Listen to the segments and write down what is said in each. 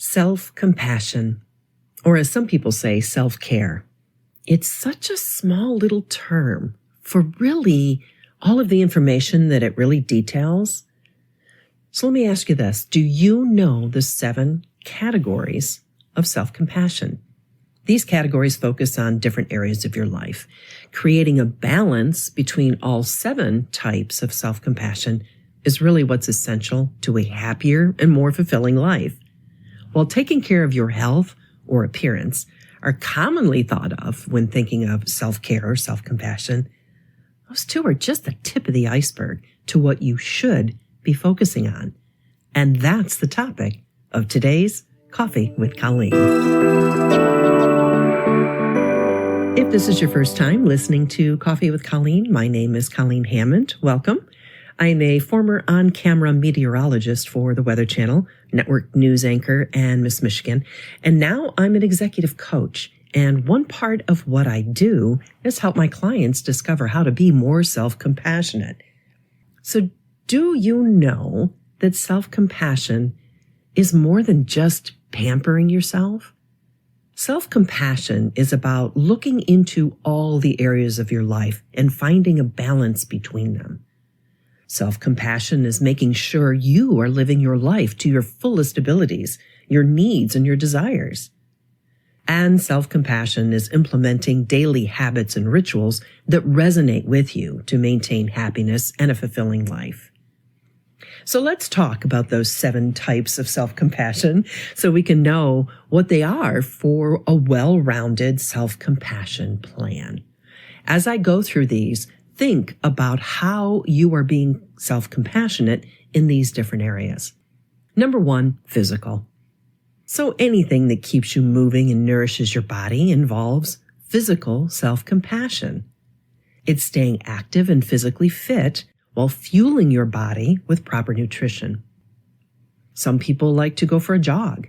Self-compassion, or as some people say, self-care. It's such a small little term for really all of the information that it really details. So let me ask you this. Do you know the 7 categories of self-compassion? These categories focus on different areas of your life. Creating a balance between all 7 types of self-compassion is really what's essential to a happier and more fulfilling life. While taking care of your health or appearance are commonly thought of when thinking of self-care or self-compassion, those 2 are just the tip of the iceberg to what you should be focusing on. And that's the topic of today's Coffee with Colleen. If this is your first time listening to Coffee with Colleen, my name is Colleen Hammond. Welcome. I'm a former on-camera meteorologist for the Weather Channel, network news anchor, and Miss Michigan. And now I'm an executive coach. And one part of what I do is help my clients discover how to be more self-compassionate. So do you know that self-compassion is more than just pampering yourself? Self-compassion is about looking into all the areas of your life and finding a balance between them. Self-compassion is making sure you are living your life to your fullest abilities, your needs, and your desires. And self-compassion is implementing daily habits and rituals that resonate with you to maintain happiness and a fulfilling life. So let's talk about those 7 types of self-compassion so we can know what they are for a well-rounded self-compassion plan. As I go through these, think about how you are being self-compassionate in these different areas. Number 1, physical. So anything that keeps you moving and nourishes your body involves physical self-compassion. It's staying active and physically fit while fueling your body with proper nutrition. Some people like to go for a jog.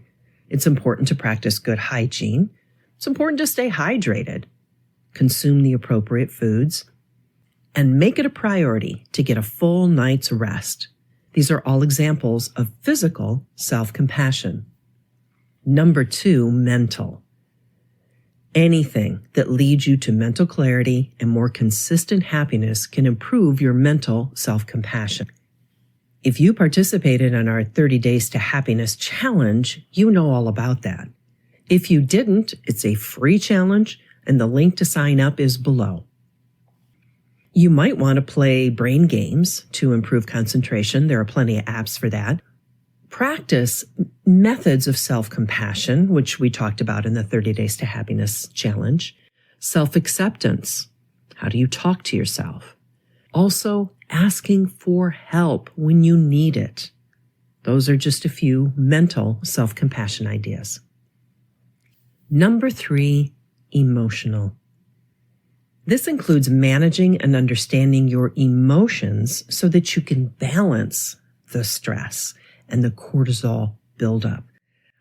It's important to practice good hygiene. It's important to stay hydrated, consume the appropriate foods, and make it a priority to get a full night's rest. These are all examples of physical self-compassion. Number 2, mental. Anything that leads you to mental clarity and more consistent happiness can improve your mental self-compassion. If you participated in our 30 Days to Happiness challenge, you know all about that. If you didn't, it's a free challenge, and the link to sign up is below. You might want to play brain games to improve concentration. There are plenty of apps for that. Practice methods of self-compassion, which we talked about in the 30 Days to Happiness challenge. Self-acceptance. How do you talk to yourself? Also, asking for help when you need it. Those are just a few mental self-compassion ideas. Number 3, emotional. This includes managing and understanding your emotions so that you can balance the stress and the cortisol buildup.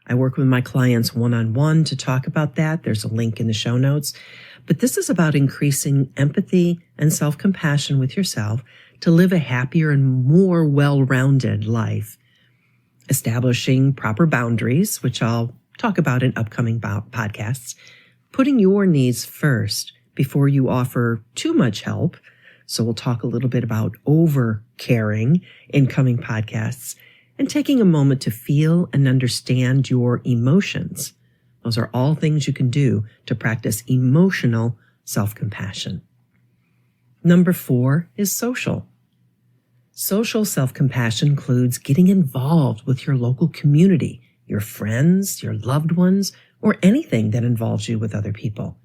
I work with my clients one-on-one to talk about that. There's a link in the show notes. But this is about increasing empathy and self-compassion with yourself to live a happier and more well-rounded life. Establishing proper boundaries, which I'll talk about in upcoming podcasts. Putting your needs first before you offer too much help. So we'll talk a little bit about over-caring in coming podcasts. And taking a moment to feel and understand your emotions. Those are all things you can do to practice emotional self-compassion. Number 4 is social. Social self-compassion includes getting involved with your local community, your friends, your loved ones, or anything that involves you with other people.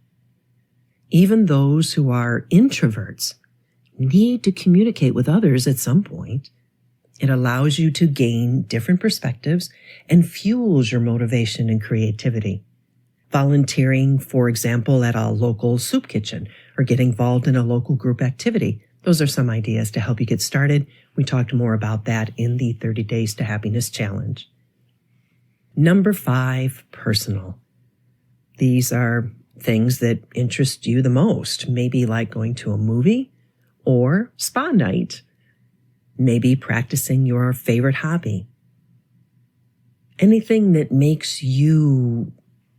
Even those who are introverts need to communicate with others at some point. It allows you to gain different perspectives and fuels your motivation and creativity. Volunteering, for example, at a local soup kitchen or get involved in a local group activity. Those are some ideas to help you get started. We talked more about that in the 30 Days to Happiness challenge. Number 5, personal. These are things that interest you the most, maybe like going to a movie or spa night. Maybe practicing your favorite hobby. Anything that makes you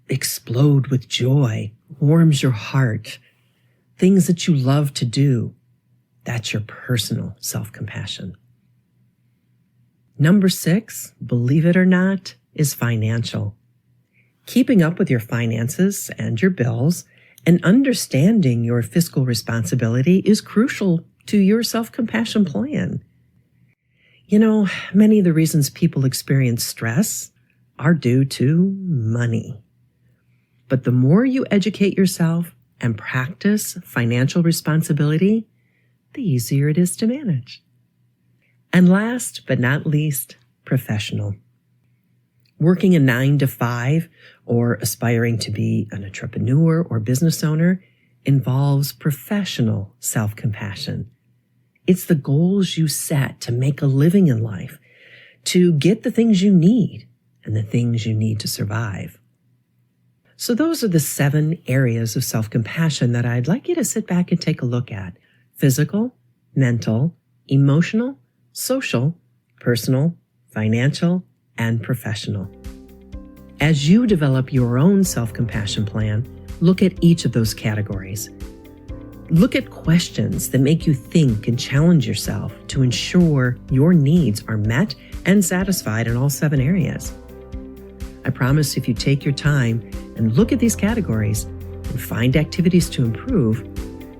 explode with joy, warms your heart, things that you love to do. That's your personal self-compassion. Number 6, believe it or not, is financial. Keeping up with your finances and your bills and understanding your fiscal responsibility is crucial to your self-compassion plan. You know, many of the reasons people experience stress are due to money. But the more you educate yourself and practice financial responsibility, the easier it is to manage. And last but not least, professional. Working a 9-to-5 or aspiring to be an entrepreneur or business owner involves professional self-compassion. It's the goals you set to make a living in life, to get the things you need and the things you need to survive. So those are the 7 areas of self-compassion that I'd like you to sit back and take a look at: physical, mental, emotional, social, personal, financial, and professional. As you develop your own self-compassion plan, look at each of those categories. Look at questions that make you think and challenge yourself to ensure your needs are met and satisfied in all 7 areas. I promise if you take your time and look at these categories and find activities to improve,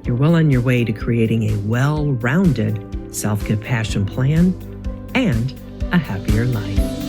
you're well on your way to creating a well-rounded self-compassion plan and a happier life.